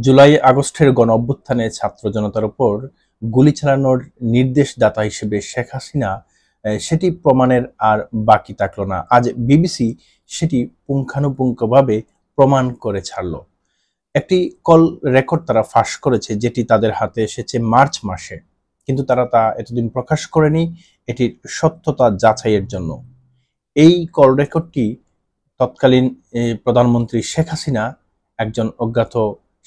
জুলাই আগস্টের গণঅভ্যুত্থানে ছাত্র জনতার উপর গুলি চালানোর নির্দেশদাতা হিসেবে শেখ হাসিনা সেটি প্রমাণের আর বাকি থাকলো না। আজ বিবিসি সেটি পুঙ্খানুপুঙ্খভাবে প্রমাণ করে ছাড়ল। একটি কল রেকর্ড তারা ফাঁস করেছে, যেটি তাদের হাতে এসেছে মার্চ মাসে, কিন্তু তারা তা এতদিন প্রকাশ করেনি এটির সত্যতা যাচাইয়ের জন্য। এই কল রেকর্ডটি তৎকালীন প্রধানমন্ত্রী শেখ হাসিনা একজন অজ্ঞাত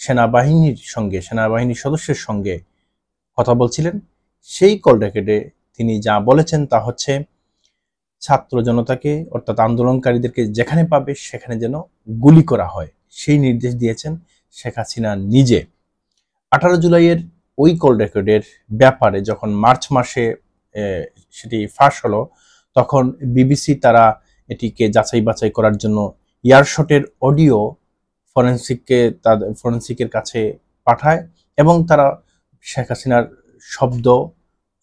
সেনাবাহিনীর সদস্যের সঙ্গে কথা বলছিলেন। সেই কল রেকর্ডে তিনি যা বলেছেন তা হচ্ছে, ছাত্র জনতাকে অর্থাৎ আন্দোলনকারীদেরকে যেখানে পাবে সেখানে যেন গুলি করা হয়, সেই নির্দেশ দিয়েছেন শেখ হাসিনা নিজে। 18 জুলাইয়ের ওই কল রেকর্ডের ব্যাপারে যখন মার্চ মাসে সেটি ফাঁস হলো, তখন বিবিসি তারা এটিকে যাচাই বাছাই করার জন্য ইয়ারশটের অডিও ফরেন্সিকের কাছে পাঠায় এবং তারা শেখ হাসিনার শব্দ,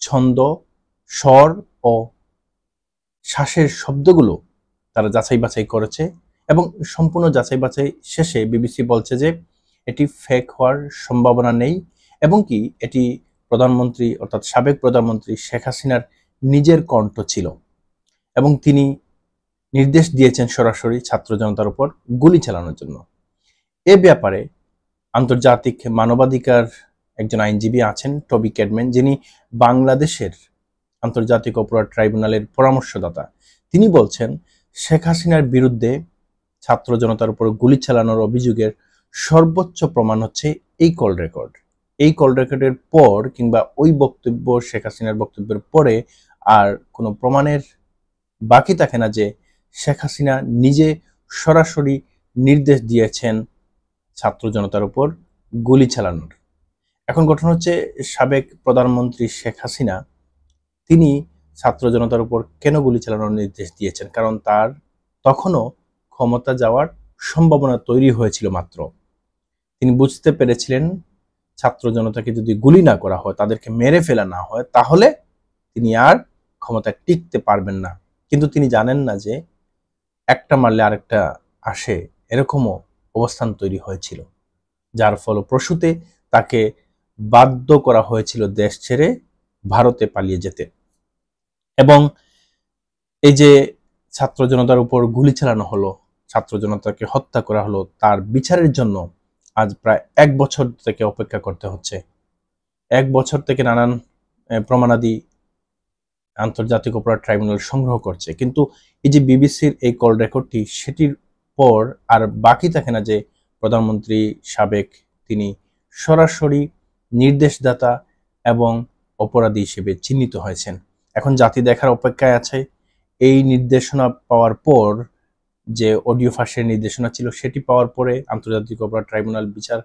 ছন্দ, স্বর ও শ্বাসের শব্দগুলো তারা যাচাই বাছাই করেছে এবং সম্পূর্ণ যাচাই বাছাই শেষে বিবিসি বলছে যে এটি ফেক হওয়ার সম্ভাবনা নেই এবং কি এটি প্রধানমন্ত্রী অর্থাৎ সাবেক প্রধানমন্ত্রী শেখ হাসিনার নিজের কণ্ঠ ছিল এবং তিনি নির্দেশ দিয়েছেন সরাসরি ছাত্র জনতার উপর গুলি চালানোর জন্য। এ ব্যাপারে আন্তর্জাতিক মানবাধিকার একজন আইনজীবী আছেন, টবি ক্যাডম্যান, যিনি বাংলাদেশের আন্তর্জাতিক অপরাধ ট্রাইব্যুনালের পরামর্শদাতা। তিনি বলছেন, শেখ হাসিনার বিরুদ্ধে ছাত্র জনতার উপর গুলি চালানোর অভিযোগের সর্বোচ্চ প্রমাণ হচ্ছে এই কল রেকর্ড। এই কল রেকর্ডের পর কিংবা ওই বক্তব্য, শেখ হাসিনার বক্তব্যের পরে আর কোনো প্রমাণের বাকি থাকে না যে শেখ হাসিনা নিজে সরাসরি নির্দেশ দিয়েছেন ছাত্র জনতার উপর গুলি চালানোর। এখন ঘটনা হচ্ছে, সাবেক প্রধানমন্ত্রী শেখ হাসিনা তিনি ছাত্র জনতার উপর কেন গুলি চালানোর নির্দেশ দিয়েছেন? কারণ তার তখনও ক্ষমতা যাওয়ার সম্ভাবনা তৈরি হয়েছিল মাত্র। তিনি বুঝতে পেরেছিলেন ছাত্র জনতাকে যদি গুলি না করা হয়, তাদেরকে মেরে ফেলা না হয়, তাহলে তিনি আর ক্ষমতায় টিকতে পারবেন না। কিন্তু তিনি জানেন না যে একটা মারলে আরেকটা আসে, এরকমও অবস্থান তৈরি হয়েছিল, যার ফলপ্রসূতে তাকে বাধ্য করা হয়েছিল দেশ ছেড়ে ভারতে পালিয়ে যেতে। এবং এই যে ছাত্র জনতার উপর গুলি চালানো হলো, ছাত্র জনতাকে হত্যা করা হলো, তার বিচারের জন্য আজ প্রায় 1 বছর থেকে অপেক্ষা করতে হচ্ছে। 1 বছর থেকে নানান প্রমাণাদি আন্তর্জাতিক অপরাধ ট্রাইব্যুনাল সংগ্রহ করছে, কিন্তু এই যে বিবিসির এই কল রেকর্ডটি, সেটির পর আর বাকি থাকে না যে প্রধানমন্ত্রী সাবেক তিনি সরাসরি নির্দেশদাতা এবং অপরাধী হিসেবে চিহ্নিত হয়েছেন। এখন জাতি দেখার অপেক্ষায় আছে এই নির্দেশনা পাওয়ার পর, যে অডিও ফাঁসের নির্দেশনা ছিল সেটি পাওয়ার পরে আন্তর্জাতিক অপরাধ ট্রাইব্যুনাল বিচার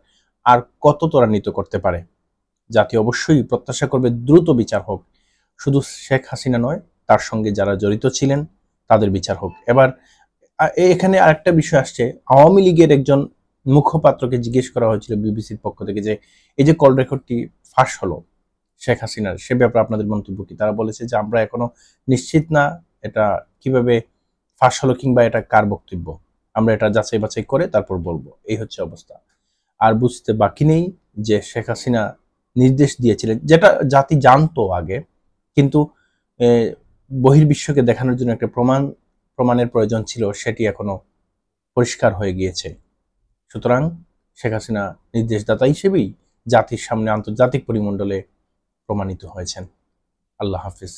আর কত ত্বরান্বিত করতে পারে। জাতি অবশ্যই প্রত্যাশা করবে দ্রুত বিচার হোক, শুধু শেখ হাসিনা নয়, তার সঙ্গে যারা জড়িত ছিলেন তাদের বিচার হোক। এবার এখানে আরেকটা বিষয় আসছে, আওয়ামী লীগের একজন মুখপাত্রকে জিজ্ঞেস করা হয়েছিল বিবিসির পক্ষ থেকে যে এই যে কল রেকর্ডটি ফাঁস হলো শেখ হাসিনার, সে ব্যাপারে আপনাদের মন্তব্য কি? তারা বলেছে যে আমরা এখনো নিশ্চিত না এটা কিভাবে ফাঁস হলো কিংবা এটা কার বক্তব্য, আমরা এটা যাচাই বাছাই করে তারপর বলবো। এই হচ্ছে অবস্থা। আর বুঝতে বাকি নেই যে শেখ হাসিনা নির্দেশ দিয়েছিলেন, যেটা জাতি জানতো আগে, কিন্তু বহির্বিশ্বকে দেখানোর জন্য একটা প্রমাণের প্রয়োজন ছিল, সেটি এখনো পরিষ্কার হয়ে গিয়েছে। সুতরাং শেখ হাসিনা নির্দেশদাতা হিসেবেই জাতির সামনে আন্তর্জাতিক পরিমণ্ডলে প্রমাণিত হয়েছেন। আল্লাহ হাফিজ।